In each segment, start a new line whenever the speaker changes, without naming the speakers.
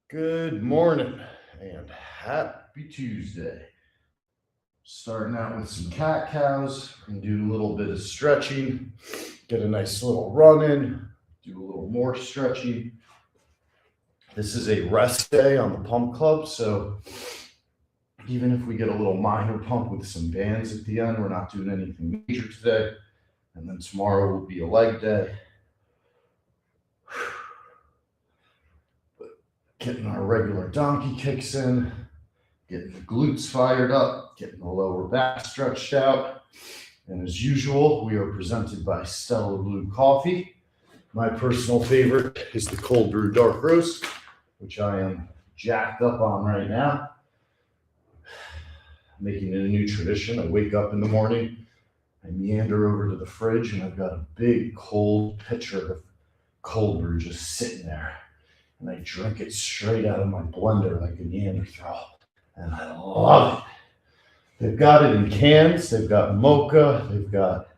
Good morning and happy Tuesday. Starting out with some cat cows. We're going to do a little bit of stretching, get a nice little run in, do a little more stretching. This is a rest day on the pump club, so even if we get a little minor pump with some bands at the end, we're not doing anything major today. And then tomorrow will be a leg day. Getting our regular donkey kicks in, getting the glutes fired up, getting the lower back stretched out. And as usual, we are presented by Stella Blue Coffee. My personal favorite is the cold brew dark roast, which I am jacked up on right now. Making it a new tradition. I wake up in the morning, I meander over to the fridge, and I've got a big cold pitcher of cold brew just sitting there. And I drink it straight out of my blender like a Neanderthal. And I love it. They've got it in cans. They've got mocha. They've got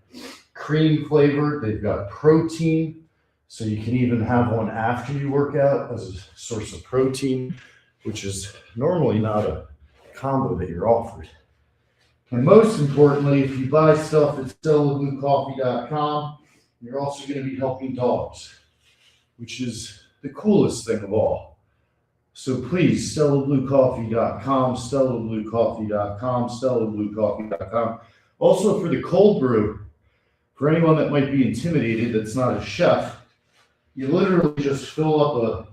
cream flavored. They've got protein. So you can even have one after you work out as a source of protein, which is normally not a combo that you're offered. And most importantly, if you buy stuff at StellaBlueCoffee.com, you're also going to be helping dogs, which is the coolest thing of all. So please, StellaBlueCoffee.com, StellaBlueCoffee.com, StellaBlueCoffee.com. Also for the cold brew, for anyone that might be intimidated that's not a chef, you literally just fill up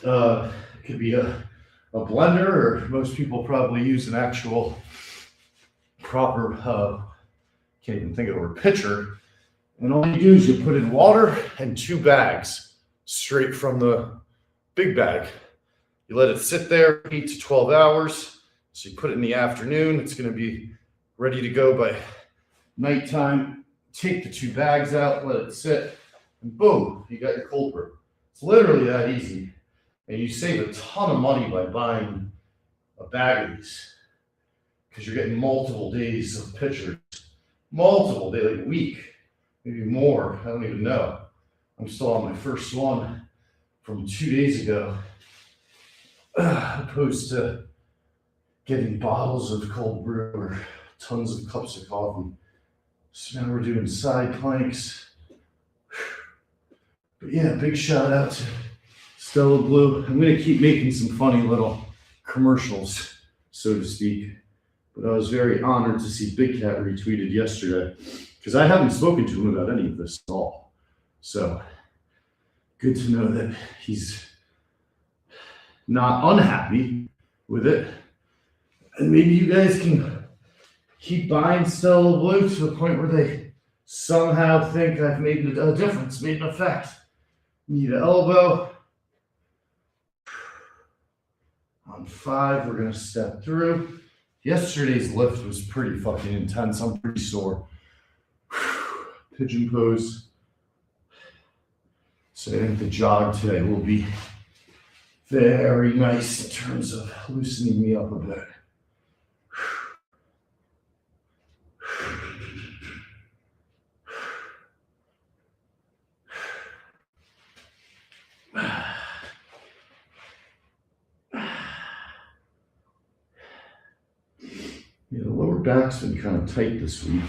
it could be a blender, or most people probably use an actual proper, can't even think of the word, pitcher. And all you do is you put in water and 2 bags straight from the big bag. You let it sit there 8 to 12 hours. So you put it in the afternoon. It's going to be ready to go by nighttime. Take the 2 bags out, let it sit, and boom, you got your cold brew. It's literally that easy. And you save a ton of money by buying a bag of these, because you're getting multiple days of pitchers, multiple days, like a week. Maybe more, I don't even know. I'm still on my first one from 2 days ago, opposed to getting bottles of cold brew or tons of cups of coffee. So now we're doing side planks. But yeah, big shout out to Stella Blue. I'm going to keep making some funny little commercials, so to speak. But I was very honored to see Big Cat retweeted yesterday, because I haven't spoken to him about any of this at all. So good to know that he's not unhappy with it. And maybe you guys can keep buying Stella Blue to the point where they somehow think I've made a difference, made an effect. Need an elbow. On 5, we're going to step through. Yesterday's lift was pretty fucking intense. I'm pretty sore. Pigeon pose. So I think the jog today will be very nice in terms of loosening me up a bit. Yeah, the lower back's been kind of tight this week,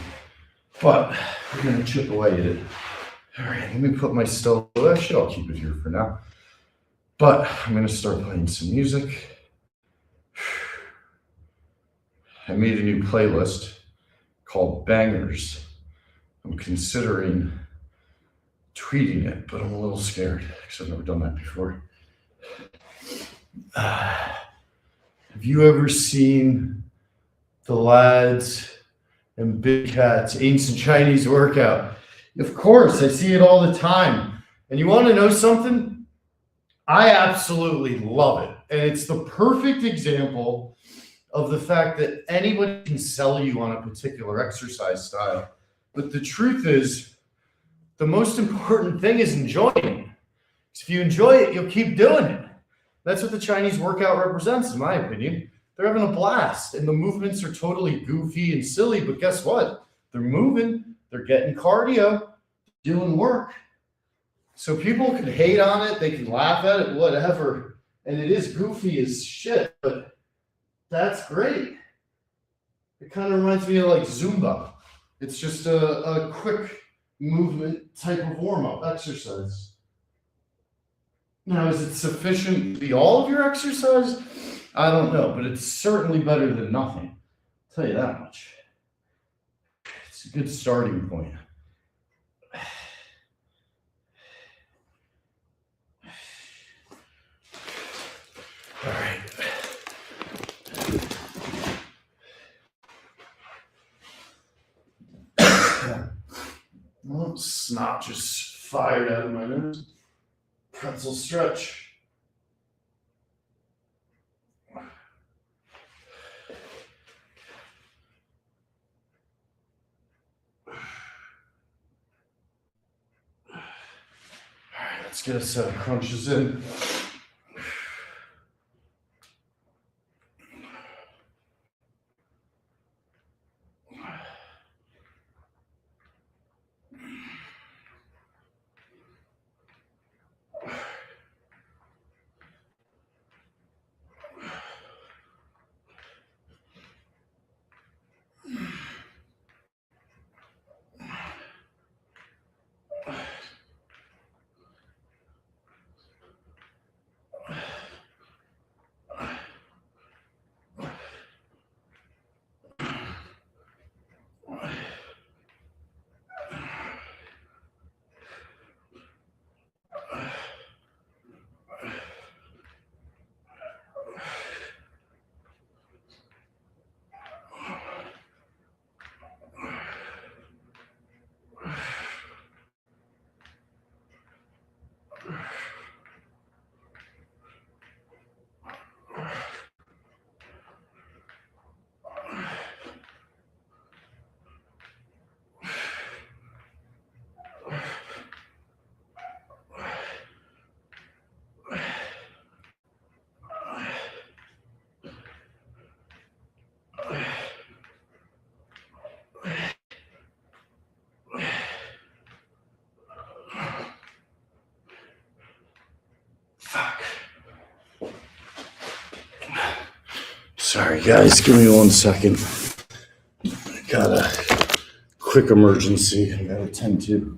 but we're going to chip away at it. All right, let me put my Stella. Actually, I'll keep it here for now. But I'm going to start playing some music. I made a new playlist called Bangers. I'm considering tweeting it, but I'm a little scared because I've never done that before. Have you ever seen the lads and Big Cat's ancient Chinese workout? Of course, I see it all the time. And you want to know something? I absolutely love it. And it's the perfect example of the fact that anybody can sell you on a particular exercise style. But the truth is, the most important thing is enjoying it. If you enjoy it, you'll keep doing it. That's what the Chinese workout represents, in my opinion. They're having a blast, and the movements are totally goofy and silly, but guess what? They're moving, they're getting cardio, doing work. So people can hate on it, they can laugh at it, whatever. And it is goofy as shit, but that's great. It kind of reminds me of like Zumba. It's just a quick movement type of warm-up exercise. Now, is it sufficient to be all of your exercise? I don't know, but it's certainly better than nothing. I'll tell you that much. It's a good starting point. All right. Well, snot just fired out of my nose. Pretzel stretch. All right, let's get a set of crunches in. Fuck. Sorry, guys. Give me 1 second. I got a quick emergency I gotta attend to.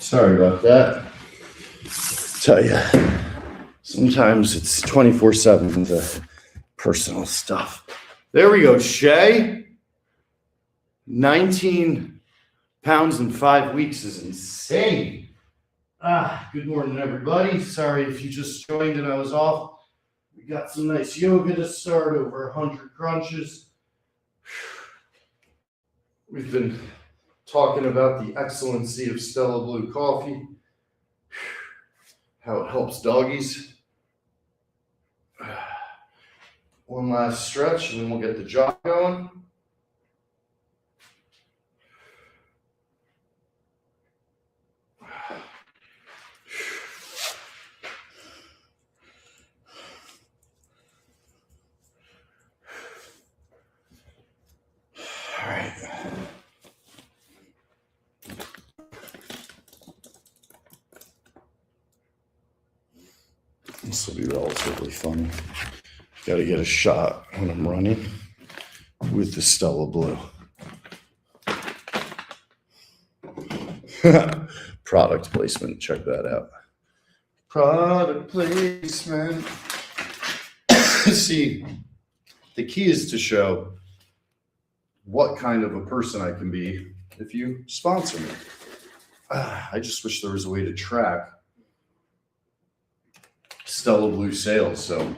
Sorry about that. Tell you, sometimes it's 24/7 the personal stuff. There we go, Shay. 19 pounds in 5 weeks is insane. Good morning, everybody. Sorry if you just joined and I was off. We got some nice yoga to start, over 100 crunches. We've been talking about the excellency of Stella Blue coffee, how it helps doggies. One last stretch and then we'll get the jog going. All right. This will be relatively funny. Got to get a shot when I'm running with the Stella Blue. Product placement, check that out. Product placement. See, the key is to show what kind of a person I can be if you sponsor me. I just wish there was a way to track Stella Blue sales. So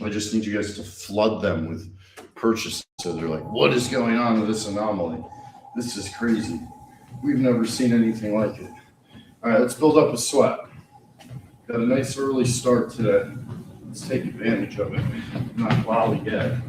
I just need you guys to flood them with purchases. So they're like, what is going on with this anomaly? This is crazy. We've never seen anything like it. All right, let's build up a sweat. Got a nice early start today. Let's take advantage of it. Not lollygag.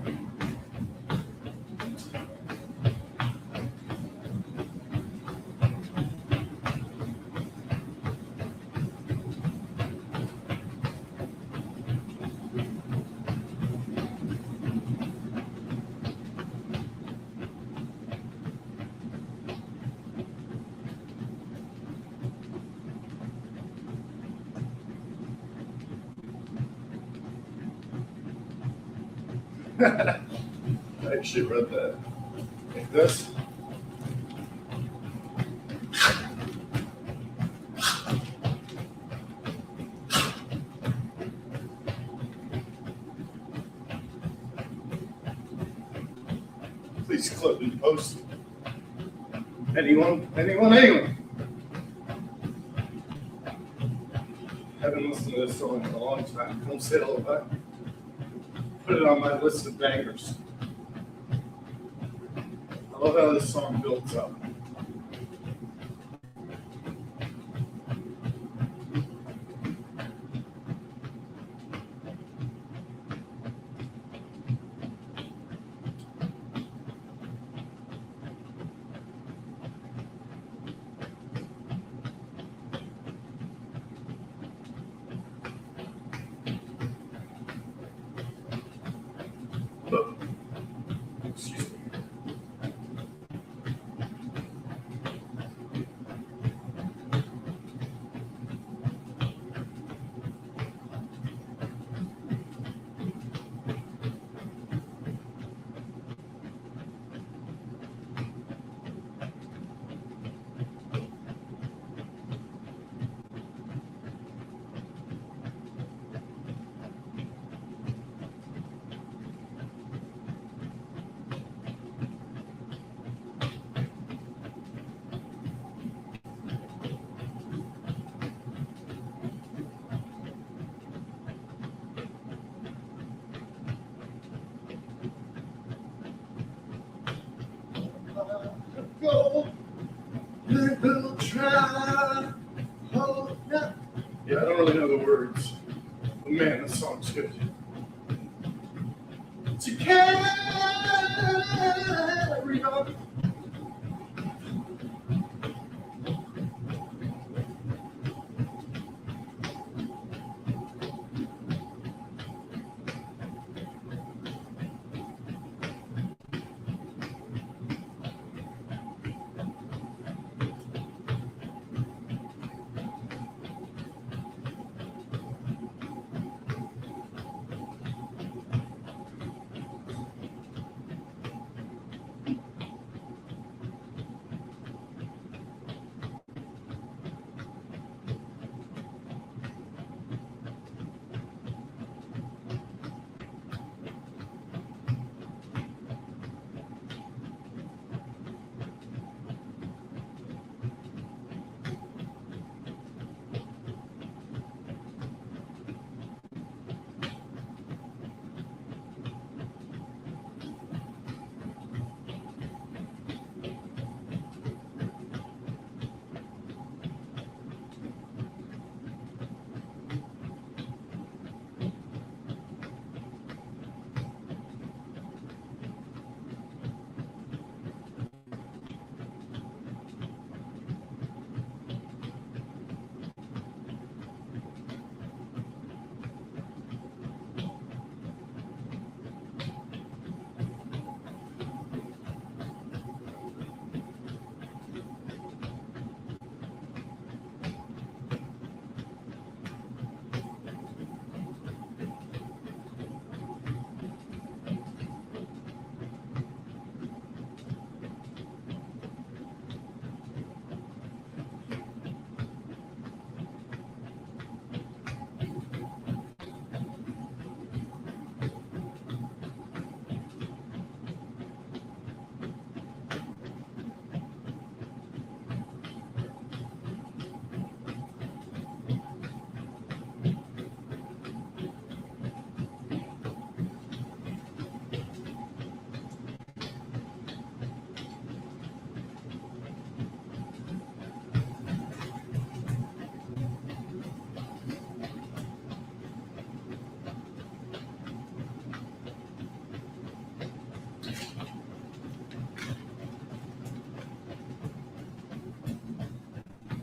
I actually read that. Like this. Please clip and post. Anyone? Haven't listened to this song in a long time. Come say hello back. Put it on my list of bangers. I love how this song builds up. Excuse me. Go, little try. Oh, yeah. Yeah, I don't really know the words. But man, this song's good. To carry on.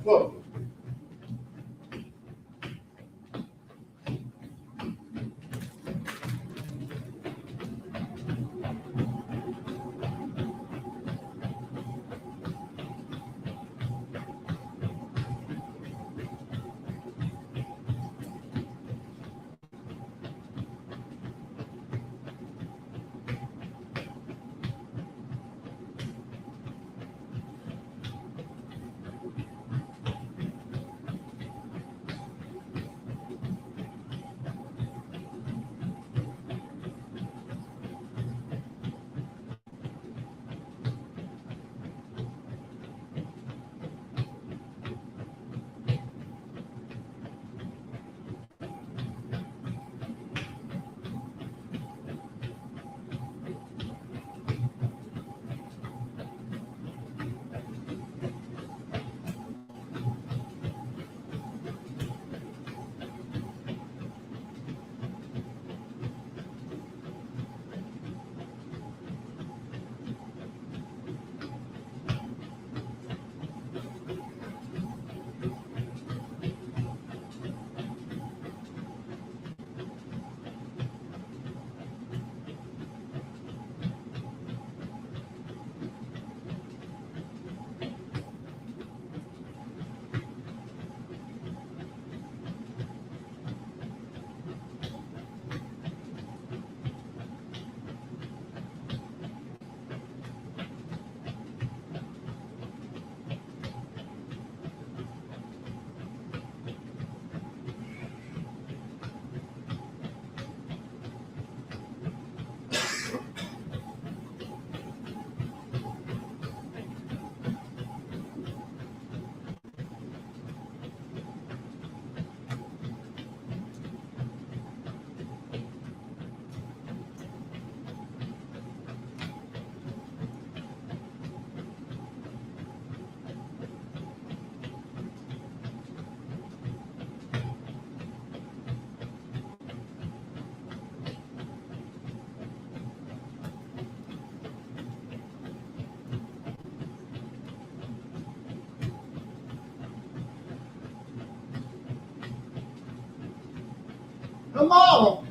Whoa. Come on.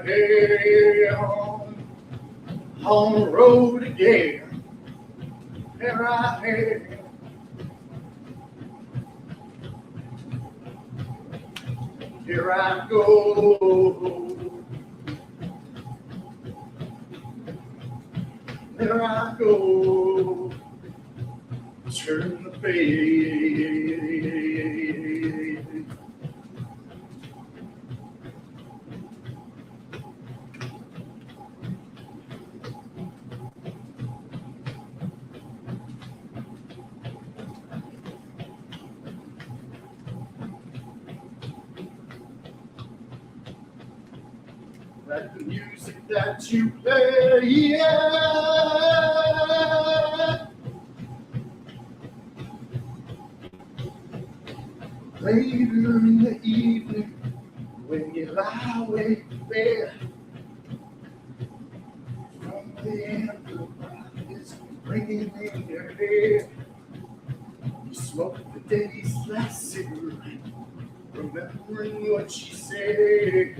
Here I am on the road again. Here I am. Here I go. Here I go. Turn the page. Like the music that you play, yeah. Later in the evening, when you lie awake in bed, from the amplifiers ringing in your head, you smoke the day's last cigarette, remembering what she said.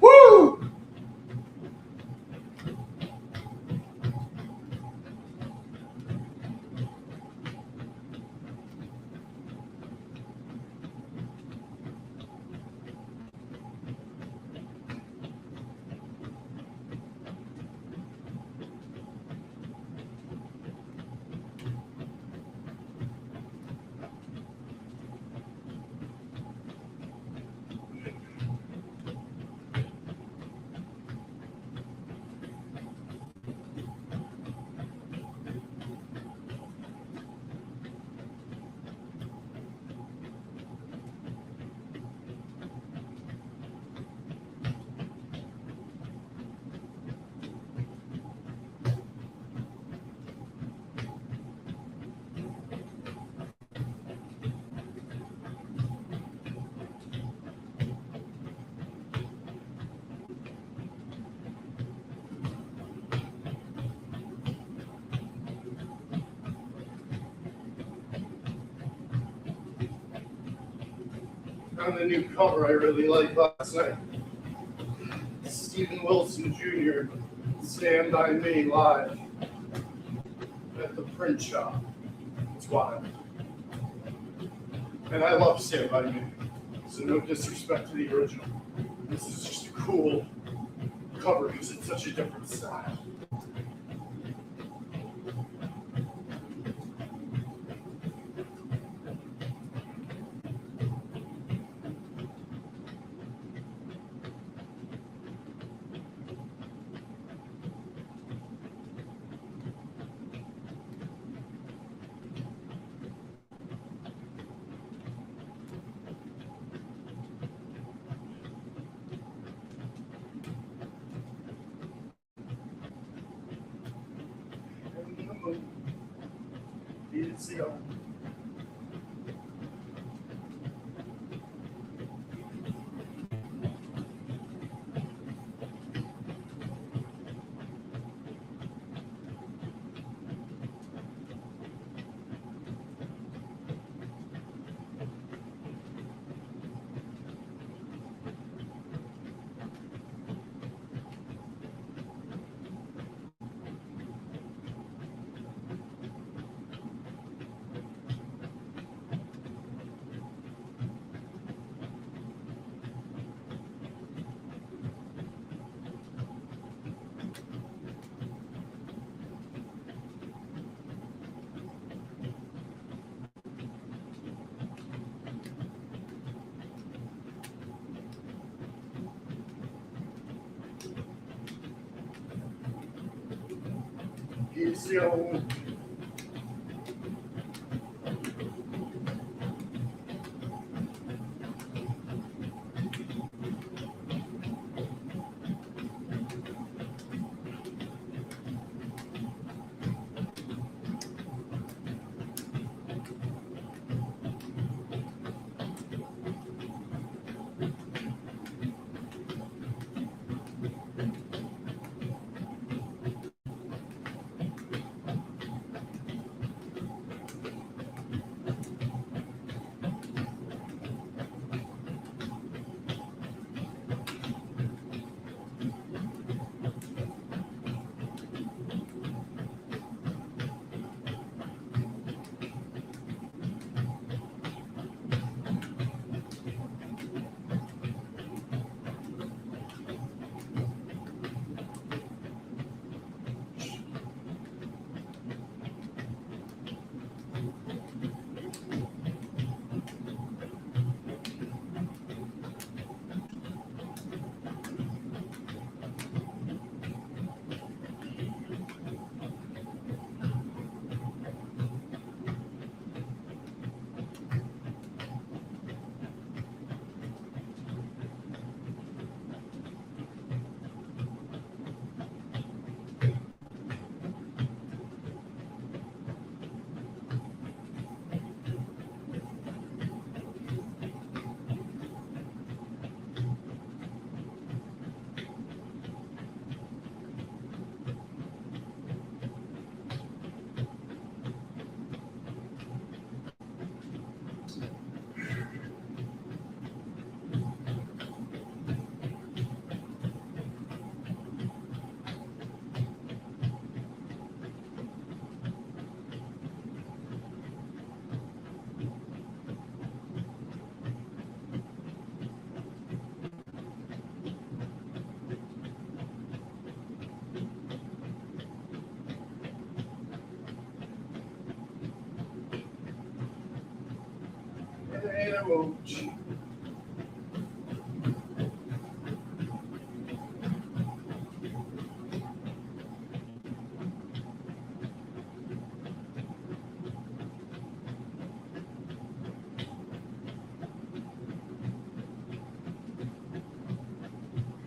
Woo! On the new cover I really like last night. Stephen Wilson Jr. Stand By Me live at the print shop. It's wild. And I love Stand By Me. So no disrespect to the original. This is just a cool cover because it's such a different style.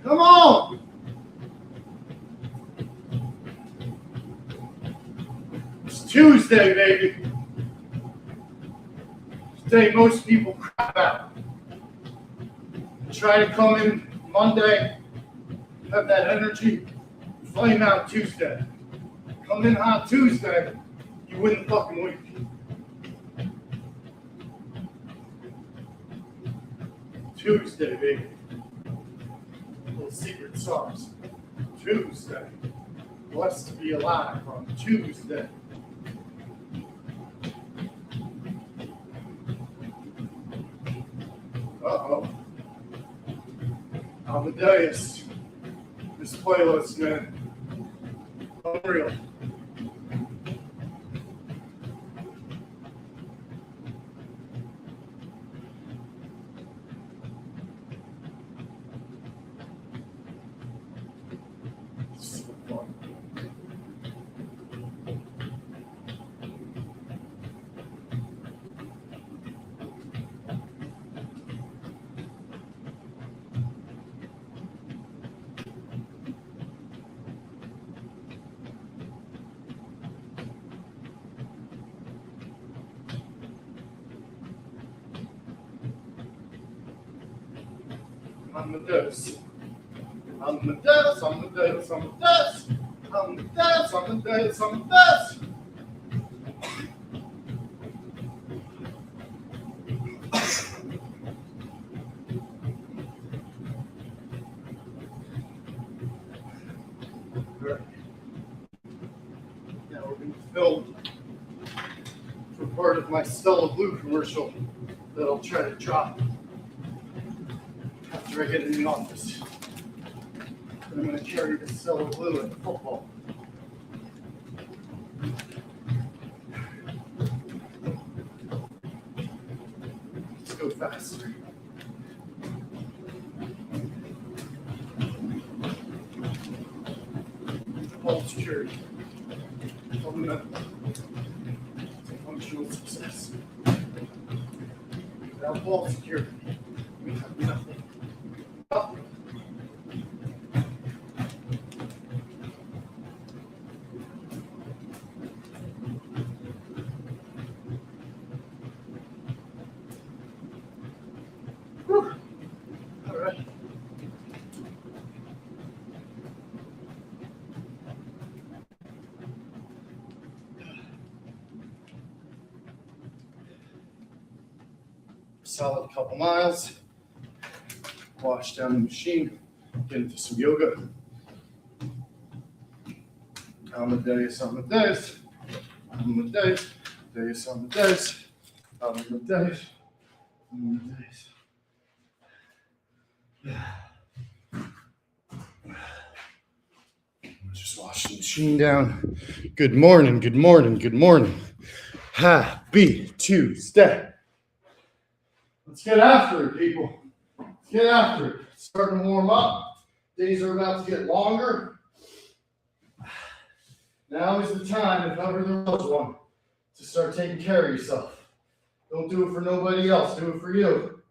Come on! It's Tuesday, baby. Today most people crap out. Try to come in Monday, have that energy, flame out Tuesday. Come in hot Tuesday, you win the fucking week. Tuesday, baby. Little secret sauce. Tuesday. Blessed to be alive on Tuesday. Uh-oh. Amadeus. This playlist, man. Unreal. So fun. Amadeus. Amadeus, Amadeus, Amadeus. Amadeus, Amadeus, Amadeus. Now we're being filmed for part of my Stella Blue commercial that I'll try to drop after I get in the office. But I'm going to carry the Stella Blue at football. Let's go faster. Ball security. Fundamental. Functional success. Without ball security, we have nothing. Nothing. Whew. All right. Solid couple miles. Wash down the machine. Get into some yoga. Amadeus, Amadeus. Amadeus. Amadeus, Amadeus. Amadeus. Amadeus. Just wash the machine down. Good morning, good morning, good morning. Happy Tuesday. Let's get after it, people. Let's get after it. It's starting to warm up. Days are about to get longer. Now is the time, if ever there was one, to start taking care of yourself. Don't do it for nobody else. Do it for you.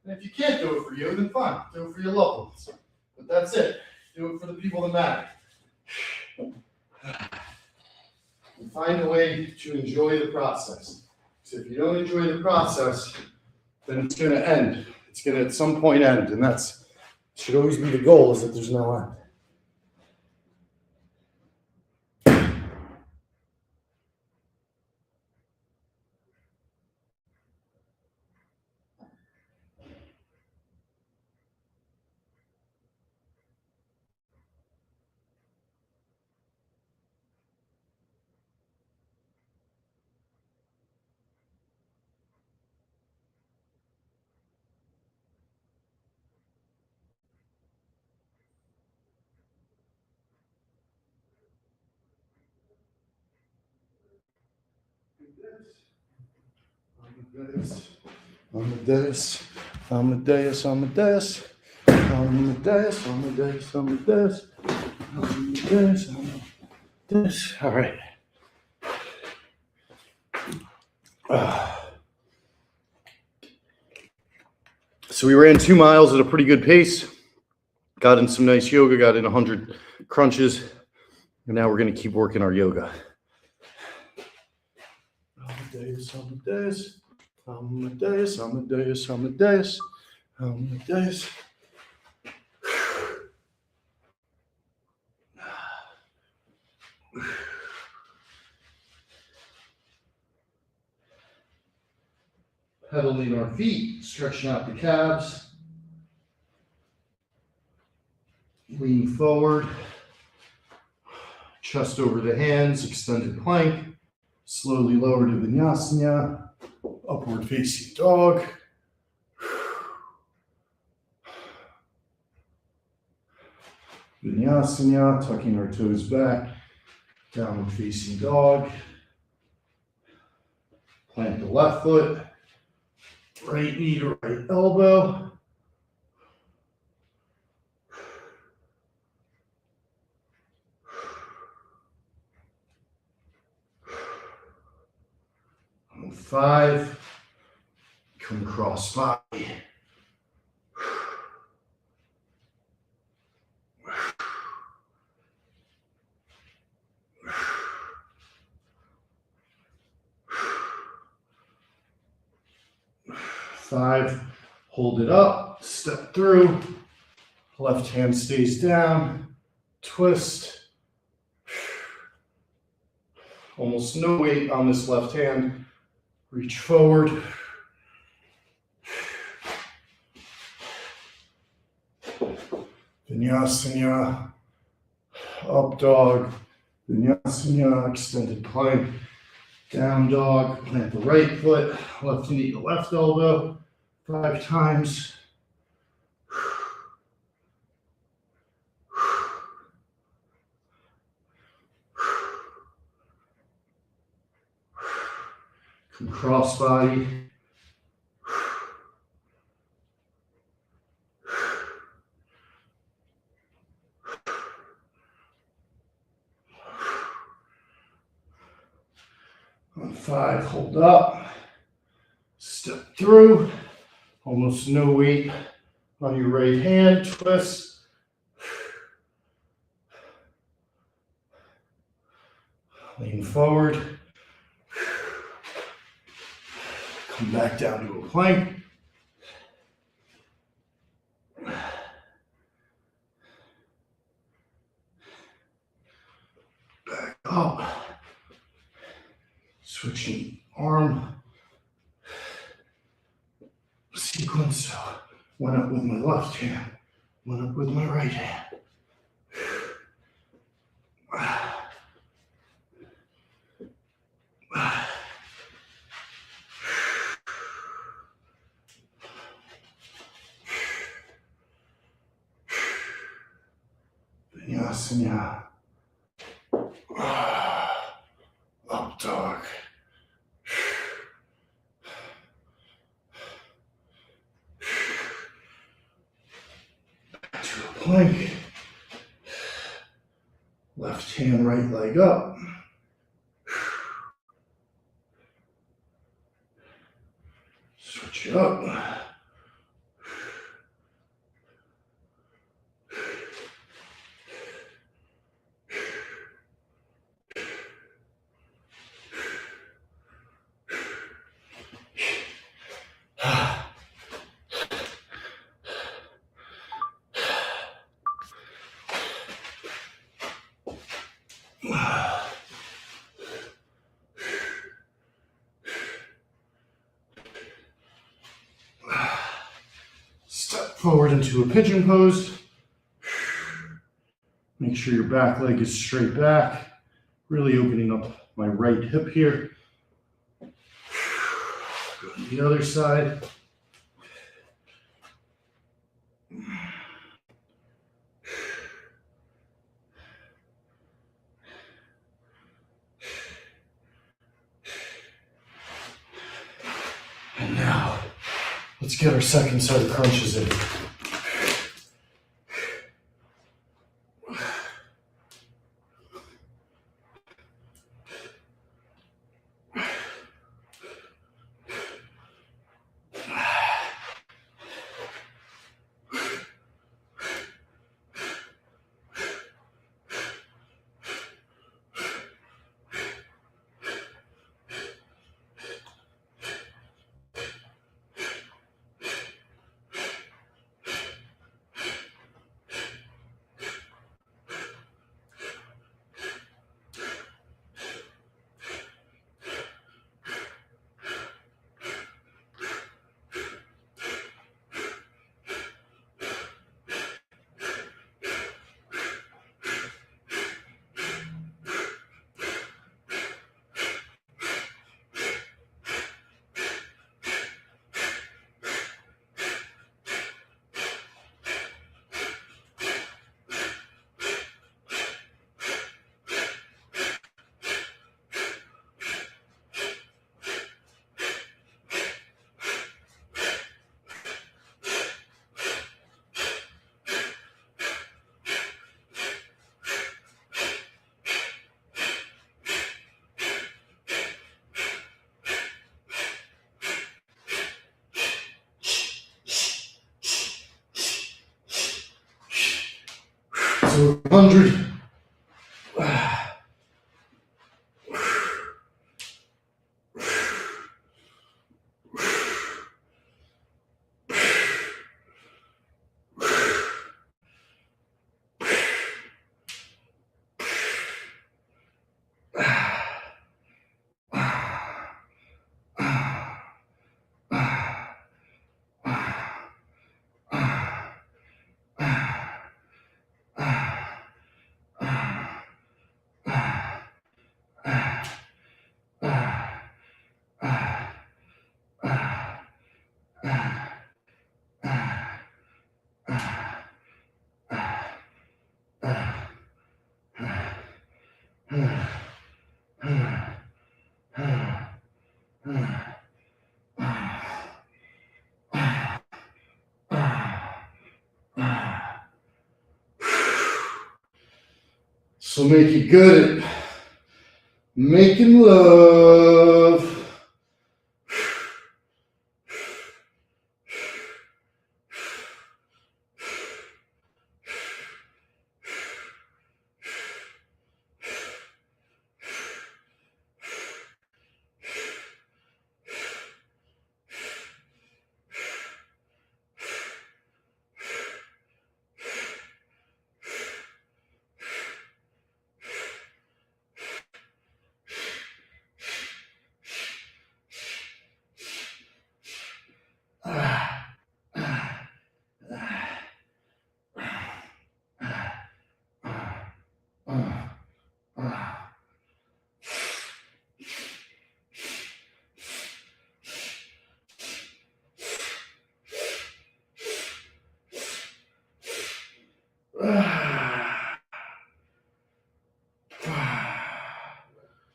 And if you can't do it for you, then fine. Do it for your loved ones. But that's it. Do it for the people that matter. And find a way to enjoy the process. Because if you don't enjoy the process, then it's going to end. It's going to at some point end. And that's should always be the goal, is that there's no end. Amadeus, Amadeus, Amadeus, Amadeus, Amadeus, Amadeus, Amadeus, Amadeus, Amadeus. All right. So we ran 2 miles at a pretty good pace. Got in some nice yoga, got in 100 crunches, and now we're going to keep working our yoga. Amadeus, Amadeus, Amadeus, Amadeus, Amadeus, Amadeus. Pedaling our feet, stretching out the calves. Lean forward, chest over the hands, extended plank. Slowly lower to Vinyasana, upward facing dog. Vinyasana, tucking our toes back, downward facing dog. Plant the left foot, right knee to right elbow. On 5, come cross body. Five, hold it up, step through, left hand stays down, twist. Almost no weight on this left hand, reach forward. Vinyasana, up dog, Vinyasana, extended plank, down dog, plant the right foot, left knee to left elbow, 5 times. Come cross body. On 5, hold up, step through, almost no weight on your right hand, twist. Lean forward, come back down to a plank. Back up. Switching arm sequence. So went up with my left hand, went up with my right hand. Vinyasana. Up dog. Back to a plank. Left hand, right leg up. Switch it up. Step forward into a pigeon pose. Make sure your back leg is straight back. Really opening up my right hip here. Go to the other side. And now, let's get our second set of crunches in. So 100. So make it good at making love.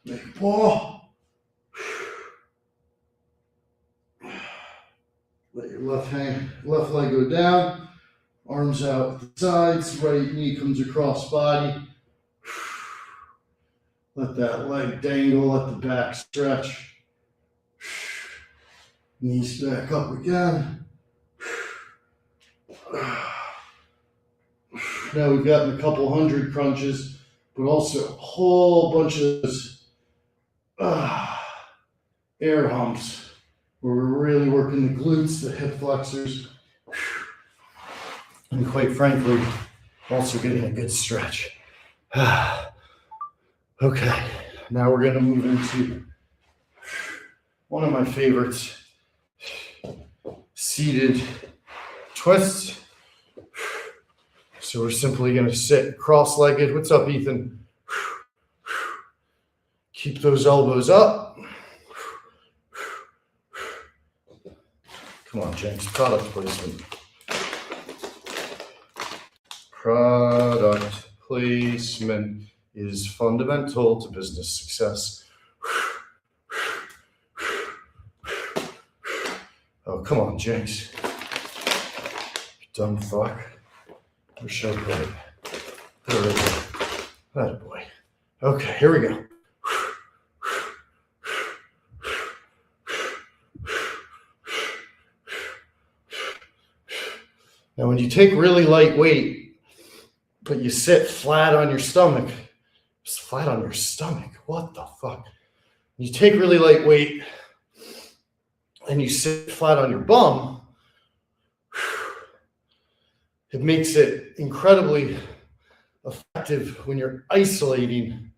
Make a ball. Let your left leg go down. Arms out the sides. Right knee comes across body. Let that leg dangle. Let the back stretch. Knees back up again. Now we've gotten a couple hundred crunches, but also a whole bunch of air humps where we're really working the glutes, the hip flexors, and quite frankly, also getting a good stretch. Okay, now we're gonna move into one of my favorites, seated twists. So we're simply gonna sit cross-legged. What's up, Ethan? Keep those elbows up. Come on, James, product placement. Product placement is fundamental to business success. Oh, come on, James. Dumb fuck. Where should I put it? There it is. That boy. Okay, here we go. Now, when you take really light weight, but you sit flat on your stomach, just flat on your stomach, what the fuck? You take really light weight and you sit flat on your bum, it makes it incredibly effective when you're isolating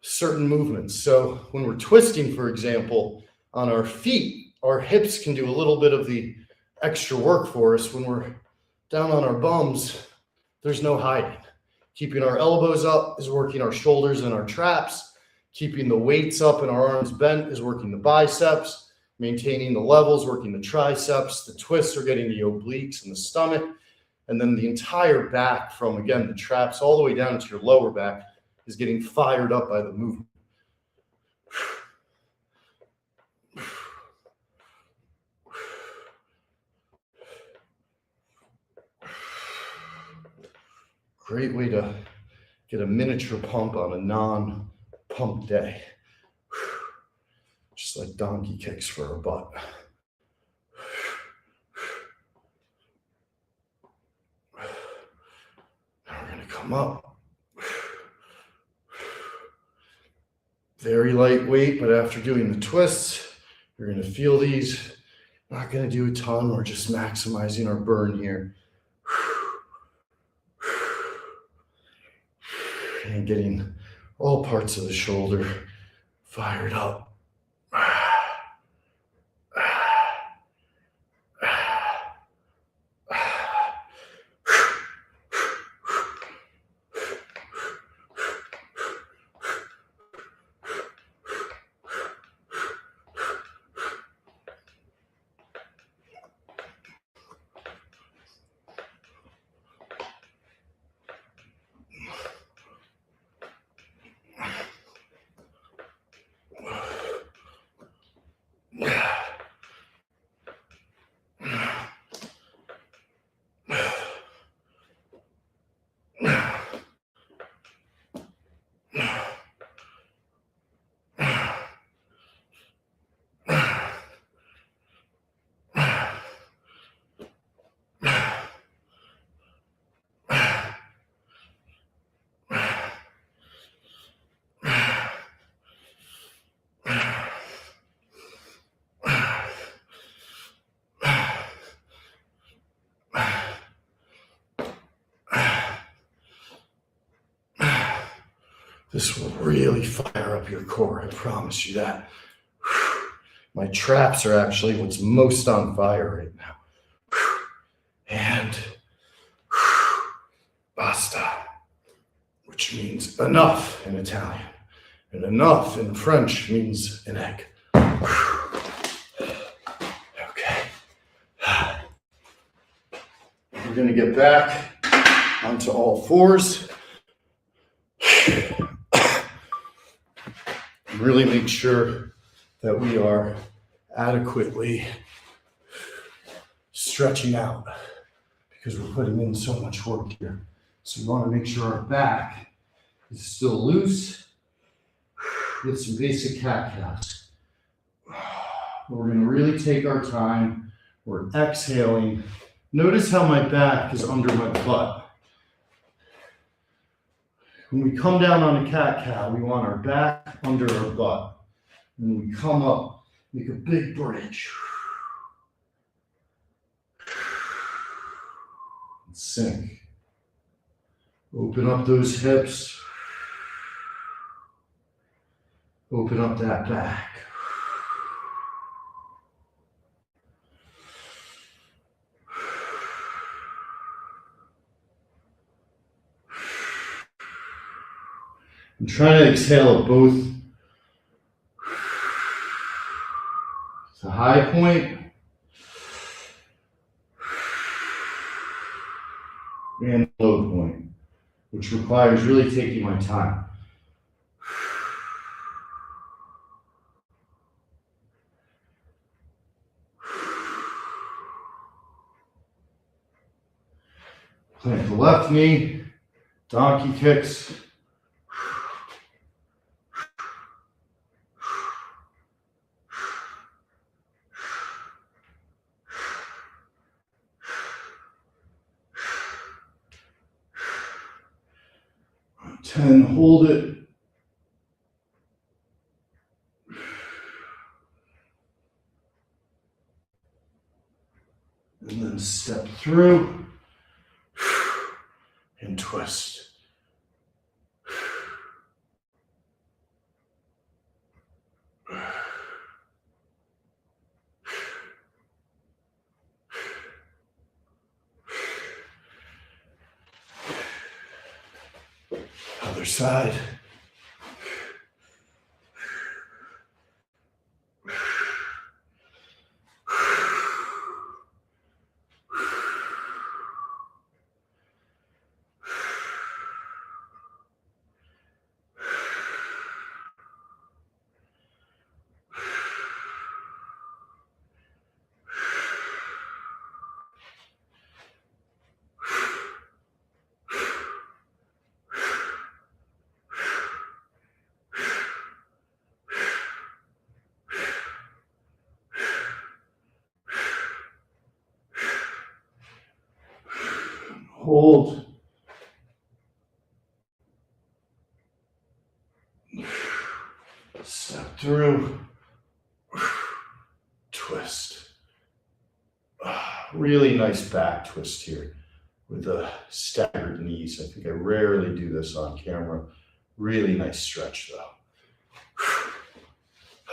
certain movements. So when we're twisting, for example, on our feet, our hips can do a little bit of the extra work for us. When we're down on our bums, there's no hiding. Keeping our elbows up is working our shoulders and our traps. Keeping the weights up and our arms bent is working the biceps. Maintaining the levels, working the triceps. The twists are getting the obliques and the stomach. And then the entire back from, again, the traps all the way down to your lower back is getting fired up by the movement. Great way to get a miniature pump on a non-pump day. Just like donkey kicks for our butt. Come up. Very lightweight, but after doing the twists, you're going to feel these. Not going to do a ton. We're just maximizing our burn here. And getting all parts of the shoulder fired up. This will really fire up your core, I promise you that. My traps are actually what's most on fire right now. And basta, which means enough in Italian. And enough in French means an egg. Okay. We're going to get back onto all fours. Really make sure that we are adequately stretching out because we're putting in so much work here. So we want to make sure our back is still loose with some basic cat-cows. We're going to really take our time. We're exhaling. Notice how my back is under my butt. When we come down on a cat-cow, we want our back under our butt. When we come up, make a big bridge. And sink. Open up those hips. Open up that back. I'm trying to exhale at both the high point and the low point, which requires really taking my time. Plant the left knee, donkey kicks. And hold it. And then step through and twist. Other side. Hold. through, twist. Really nice back twist here with the staggered knees. I think I rarely do this on camera. Really nice stretch though.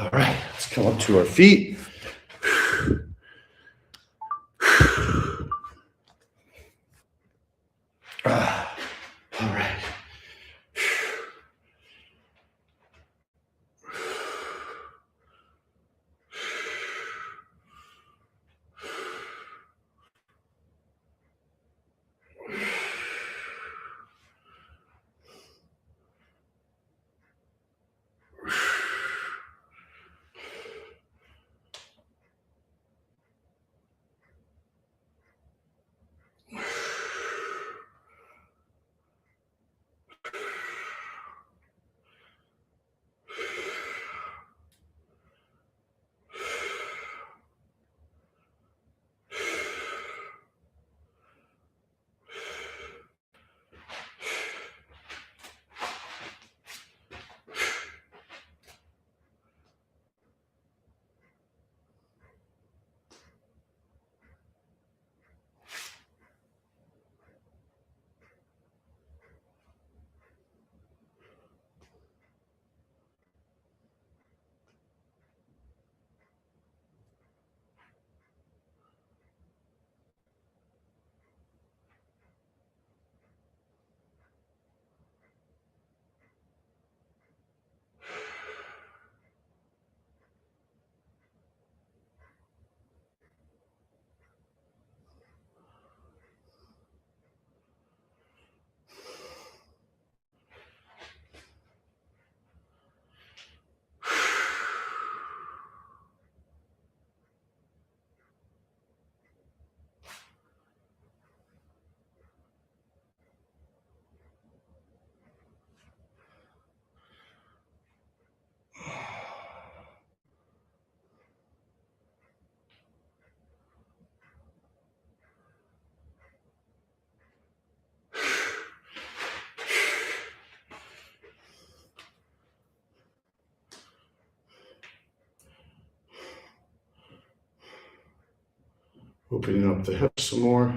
All right, let's come up to our feet. All right. Opening up the hips some more.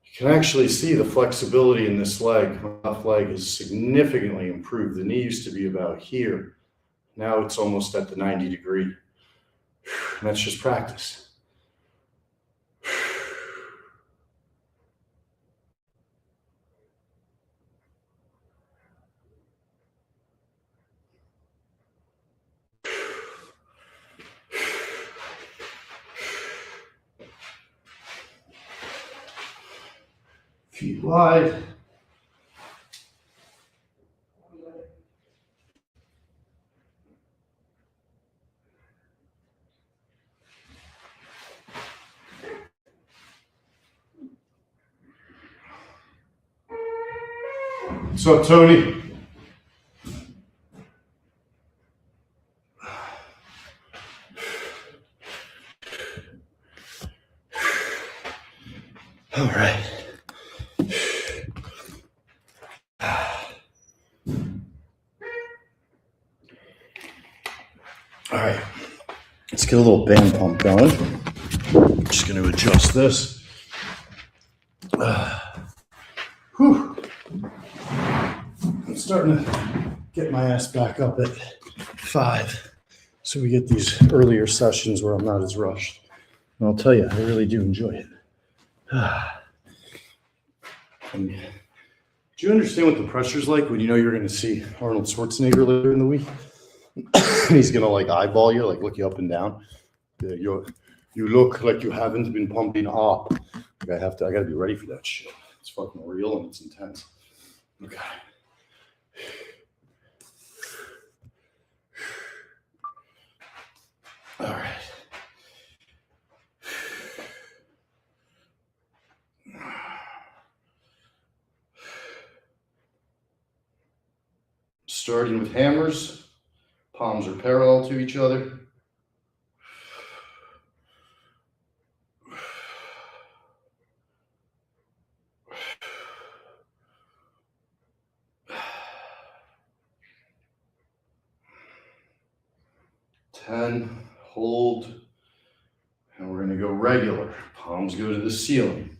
You can actually see the flexibility in this leg. My left leg has significantly improved. The knee used to be about here. Now it's almost at the 90 degree. And that's just practice. Feet wide. What's up, Tony? All right. All right. Let's get a little band pump going. I'm just going to adjust this. Whew. I'm starting to get my ass back up at 5. So we get these earlier sessions where I'm not as rushed. And I'll tell you, I really do enjoy it. And do you understand what the pressure's like when you know you're going to see Arnold Schwarzenegger later in the week? He's going to like eyeball you, like look you up and down. You look like you haven't been pumping up. Like I got to be ready for that shit. It's fucking real and it's intense. Okay. All right. Starting with hammers, Palms are parallel to each other. Hold, and we're going to go regular. Palms go to the ceiling.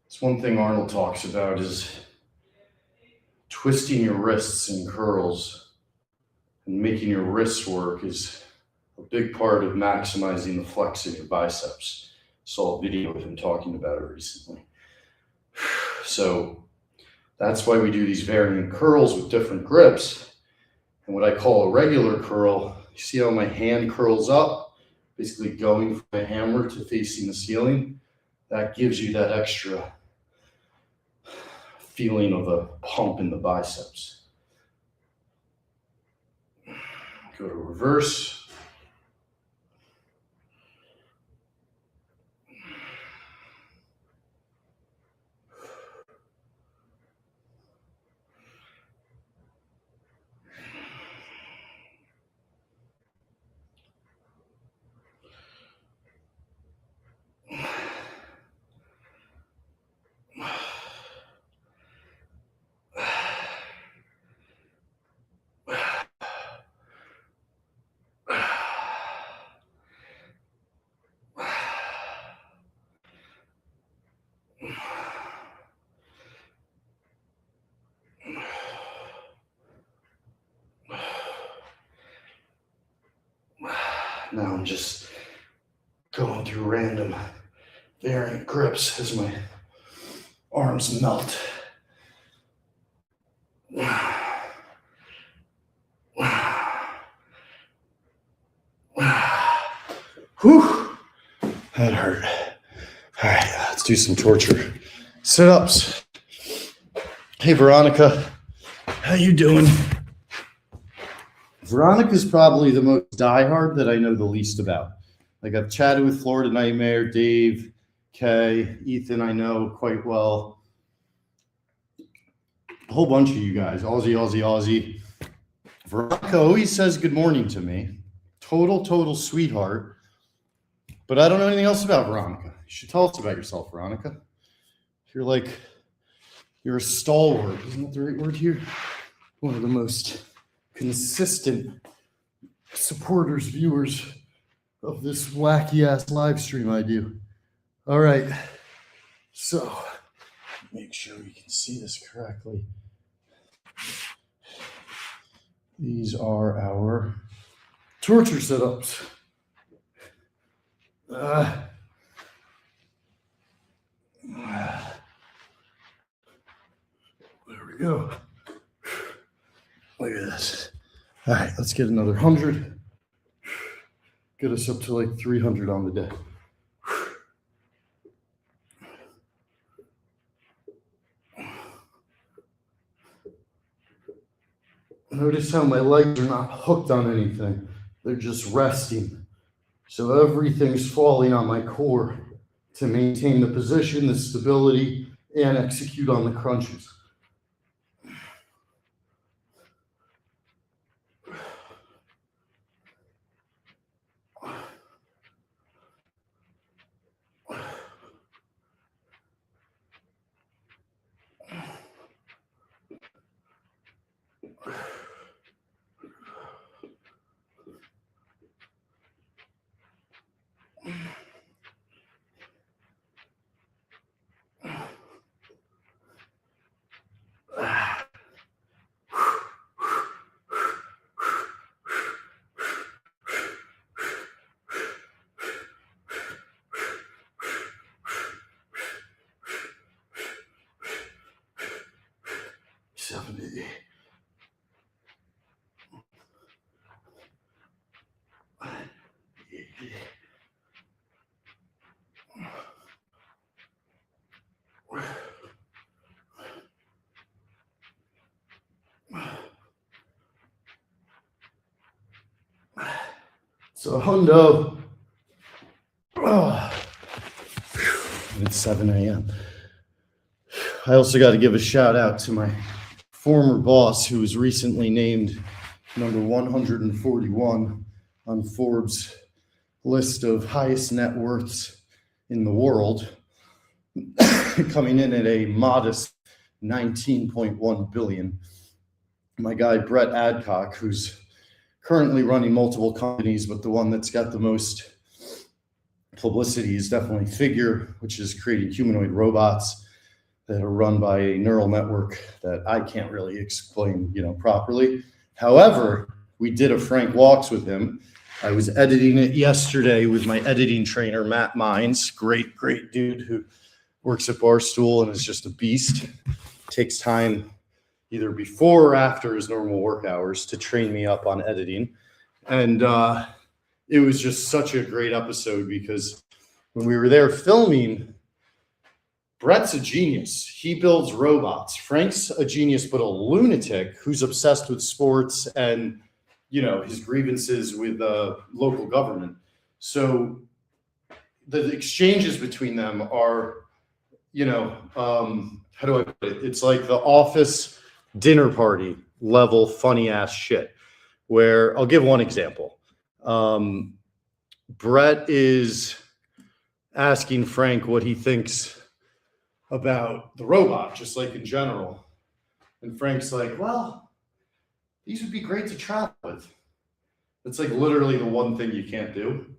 It's one thing Arnold talks about is twisting your wrists in curls and making your wrists work is a big part of maximizing the flex in your biceps. Saw a video of him talking about it recently. So that's why we do these varying curls with different grips. And what I call a regular curl, you see how my hand curls up, basically going from the hammer to facing the ceiling? That gives you that extra feeling of a pump in the biceps. Go to reverse. Now I'm just going through random variant grips as my arms melt. Whew, that hurt. All right, let's do some torture sit-ups. Hey, Veronica, how you doing? Veronica's probably the most diehard that I know the least about. Like, I've chatted with Florida Nightmare, Dave, Kay, Ethan, I know quite well. A whole bunch of you guys, Aussie. Veronica always says good morning to me. Total sweetheart. But I don't know anything else about Veronica. You should tell us about yourself, Veronica. You're a stalwart. Isn't that the right word here? One of the most consistent supporters, viewers of this wacky ass live stream I do. All right. So make sure you can see this correctly. These are our torture setups. There we go. Look at this. All right, let's get another 100. Get us up to like 300 on the day. Notice how my legs are not hooked on anything. They're just resting. So everything's falling on my core to maintain the position, the stability, and execute on the crunches. So hundo. It's 7 a.m. I also got to give a shout out to my former boss who was recently named number 141 on Forbes' list of highest net worths in the world, coming in at a modest 19.1 billion. My guy, Brett Adcock, who's currently running multiple companies, but the one that's got the most publicity is definitely Figure, which is creating humanoid robots that are run by a neural network that I can't really explain, properly. However, we did a Frank Walks with him. I was editing it yesterday with my editing trainer, Matt Mines, great dude who works at Barstool and is just a beast. Takes time either before or after his normal work hours to train me up on editing. And it was just such a great episode because when we were there filming, Brett's a genius. He builds robots. Frank's a genius, but a lunatic who's obsessed with sports and, his grievances with local government. So the exchanges between them are, how do I put it? It's like the Office dinner party level funny ass shit, where I'll give one example. Brett is asking Frank what he thinks about the robot, just like in general. And Frank's like, well, these would be great to travel with. It's like literally the one thing you can't do.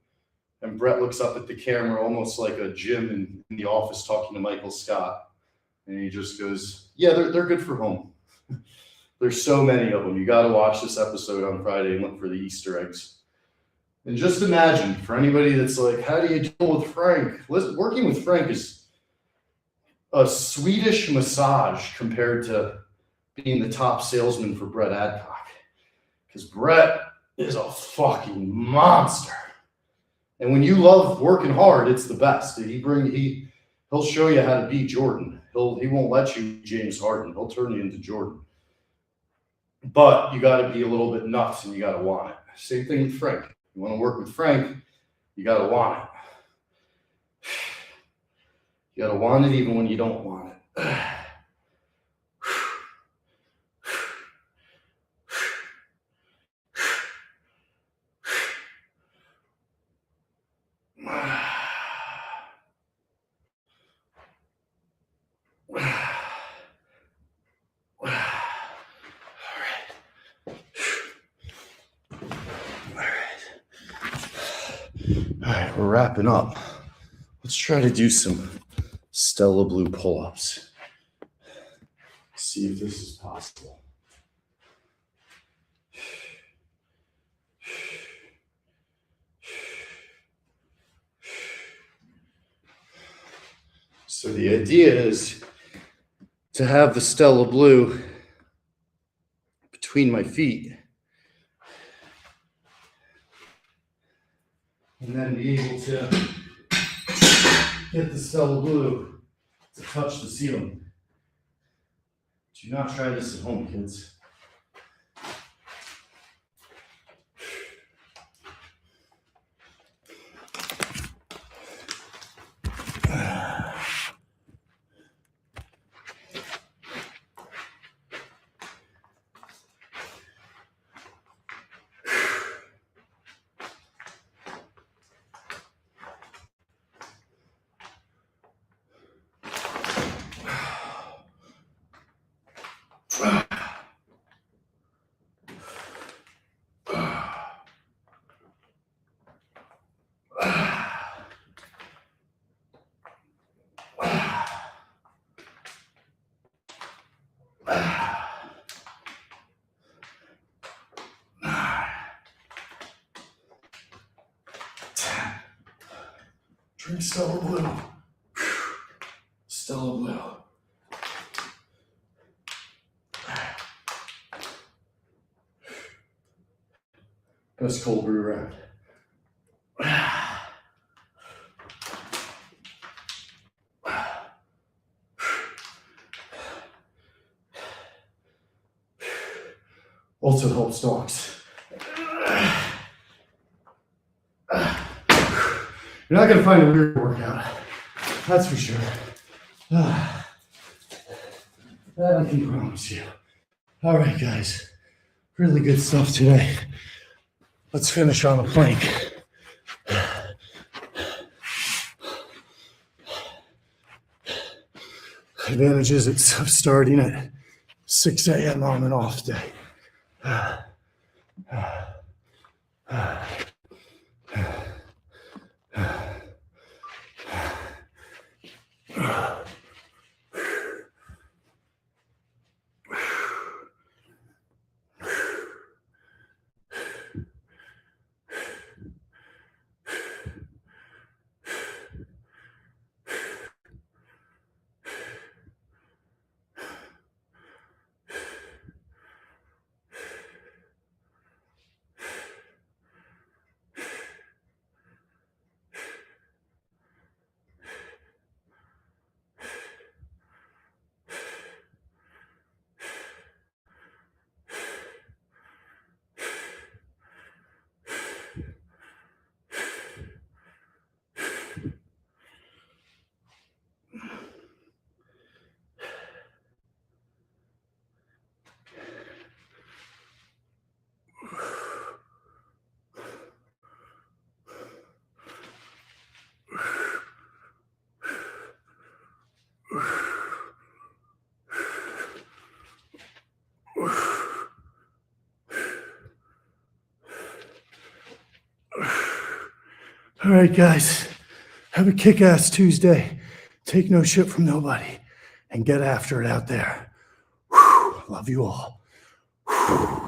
And Brett looks up at the camera, almost like a Jim in The Office talking to Michael Scott. And he just goes, yeah, they're good for home. There's so many of them. You got to watch this episode on Friday and look for the Easter eggs. And just imagine, for anybody that's like, how do you deal with Frank? Working with Frank is a Swedish massage compared to being the top salesman for Brett Adcock. Because Brett is a fucking monster. And when you love working hard, it's the best. He'll show you how to be Jordan. He won't let you be James Harden. He'll turn you into Jordan. But you got to be a little bit nuts and you got to want it. Same thing with Frank. You want to work with Frank, you got to want it. You got to want it even when you don't want it. All right, we're wrapping up. Let's try to do some Stella Blue pull-ups. See if this is possible. So the idea is to have the Stella Blue between my feet and then be able to get the Stella Blue to touch the ceiling. Do not try this at home, kids. Drink Stella Blue. Stella Blue. Best cold brew around. Also helps dogs. You're not going to find a weird workout. That's for sure. That I can promise you. All right, guys. Really good stuff today. Let's finish on a plank. Advantages of starting at 6 a.m. on an off day. All right, guys, have a kick-ass Tuesday. Take no shit from nobody and get after it out there. Whew, love you all. Whew.